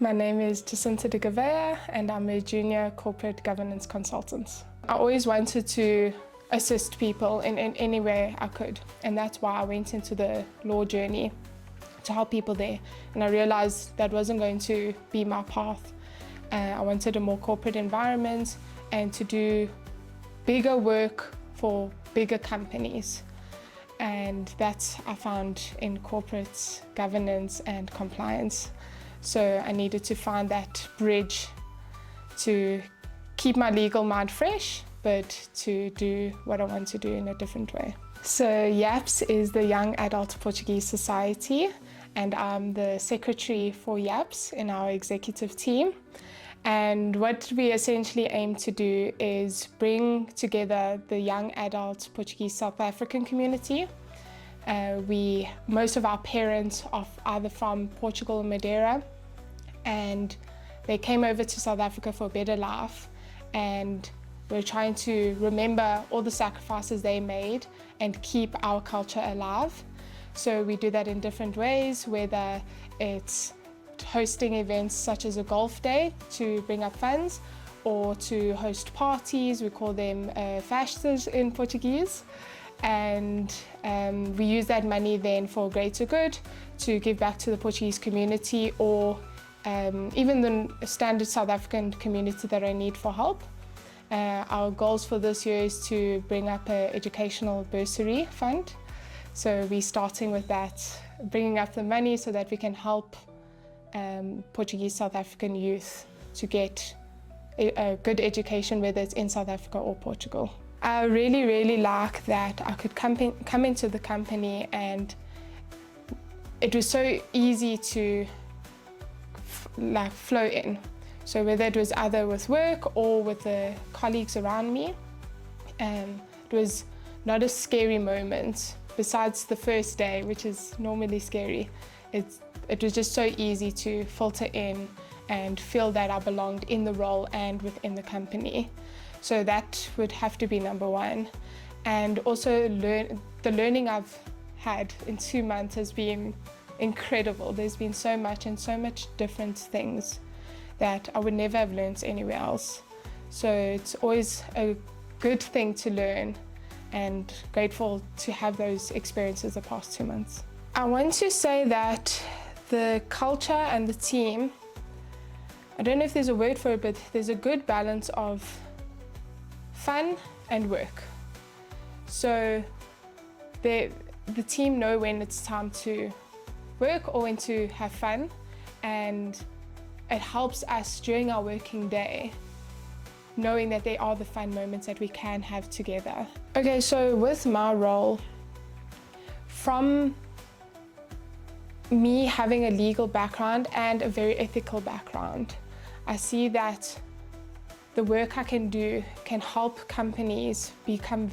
My name is Jacinta de Gouveia and I'm a junior corporate governance consultant. I always wanted to assist people in any way I could, and that's why I went into the law journey, to help people there. And I realized that wasn't going to be my path. I wanted a more corporate environment and to do bigger work for bigger companies. And that I found in corporate governance and compliance. So I needed to find that bridge to keep my legal mind fresh, but to do what I want to do in a different way. So YAPS is the Young Adult Portuguese Society, and I'm the secretary for YAPS in our executive team. And what we essentially aim to do is bring together the young adult Portuguese South African community. Most of our parents are either from Portugal or Madeira, and they came over to South Africa for a better life, and we're trying to remember all the sacrifices they made and keep our culture alive. So we do that in different ways, whether it's hosting events such as a golf day to bring up funds, or to host parties, we call them festas in Portuguese. And we use that money then for greater good, to give back to the Portuguese community, or even the standard South African community that are in need for help. Our goals for this year is to bring up an educational bursary fund. So we're starting with that, bringing up the money so that we can help Portuguese South African youth to get a good education, whether it's in South Africa or Portugal. I really like that I could come into the company, and it was so easy to flow in. So whether it was either with work or with the colleagues around me, it was not a scary moment. Besides the first day, which is normally scary, it was just so easy to filter in and feel that I belonged in the role and within the company. So that would have to be number one. And also the learning I've had in 2 months has been incredible. There's been so much and so much different things that I would never have learned anywhere else. So it's always a good thing to learn, and grateful to have those experiences the past 2 months. I want to say that the culture and the team, I don't know if there's a word for it, but there's a good balance of fun and work. So the team know when it's time to work or when to have fun, and it helps us during our working day, knowing that there are the fun moments that we can have together. Okay, so with my role, from me having a legal background and a very ethical background, I see that the work I can do can help companies become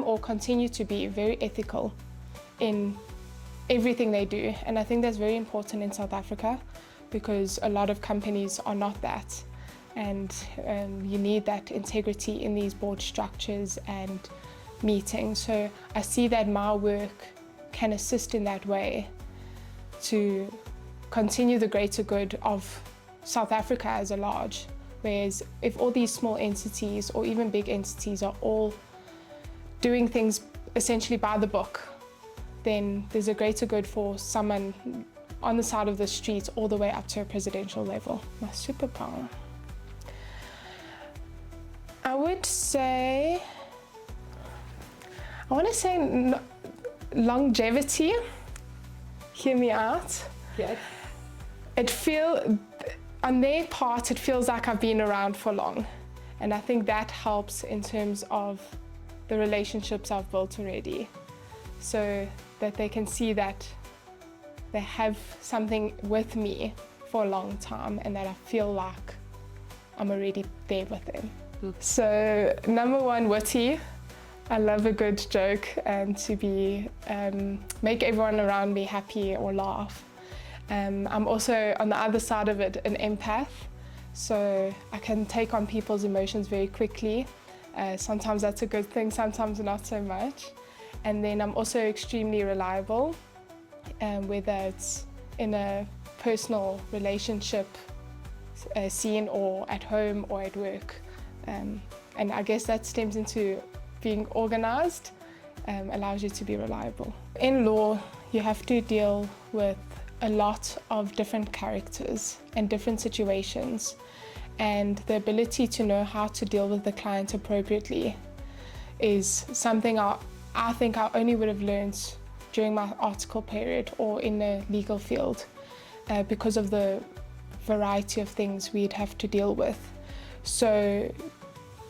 or continue to be very ethical in everything they do. And I think that's very important in South Africa, because a lot of companies are not that. And you need that integrity in these board structures and meetings. So I see that my work can assist in that way to continue the greater good of South Africa as a large. Whereas if all these small entities or even big entities are all doing things essentially by the book, then there's a greater good for someone on the side of the street all the way up to a presidential level. My superpower. I would say, I want to say longevity. Hear me out. Yes. On their part, it feels like I've been around for long. And I think that helps in terms of the relationships I've built already. So that they can see that they have something with me for a long time, and that I feel like I'm already there with them. So number one, witty. I love a good joke and to make everyone around me happy or laugh. I'm also, on the other side of it, an empath. So I can take on people's emotions very quickly. Sometimes that's a good thing, sometimes not so much. And then I'm also extremely reliable, whether it's in a personal relationship scene, or at home or at work. And I guess that stems into being organized, allows you to be reliable. In law, you have to deal with a lot of different characters and different situations, and the ability to know how to deal with the client appropriately is something I think I only would have learned during my article period or in the legal field, because of the variety of things we'd have to deal with. So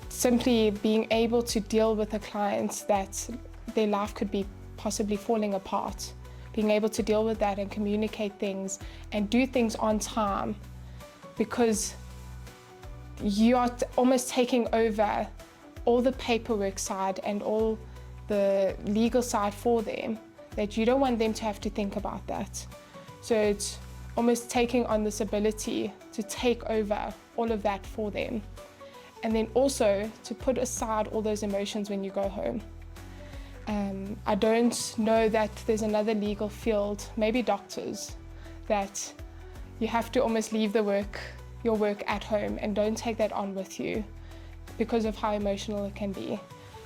simply being able to deal with a client that their life could be possibly falling apart, being able to deal with that and communicate things and do things on time, because you are almost taking over all the paperwork side and all the legal side for them, that you don't want them to have to think about that. So it's almost taking on this ability to take over all of that for them. And then also to put aside all those emotions when you go home. I don't know that there's another legal field, maybe doctors, that you have to almost leave your work at home and don't take that on with you because of how emotional it can be.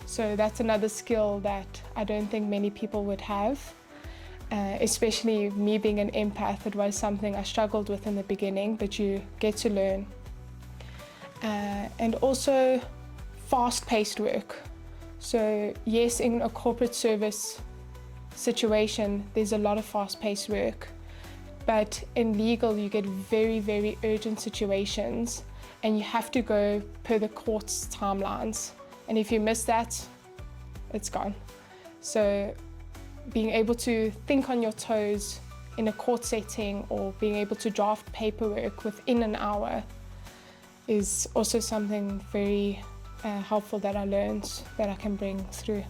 So that's another skill that I don't think many people would have. Especially me being an empath, it was something I struggled with in the beginning, but you get to learn. And also fast-paced work. So yes, in a corporate service situation, there's a lot of fast-paced work, but in legal you get very, very urgent situations and you have to go per the court's timelines. And if you miss that, it's gone. So being able to think on your toes in a court setting or being able to draft paperwork within an hour is also something very helpful that I learned that I can bring through.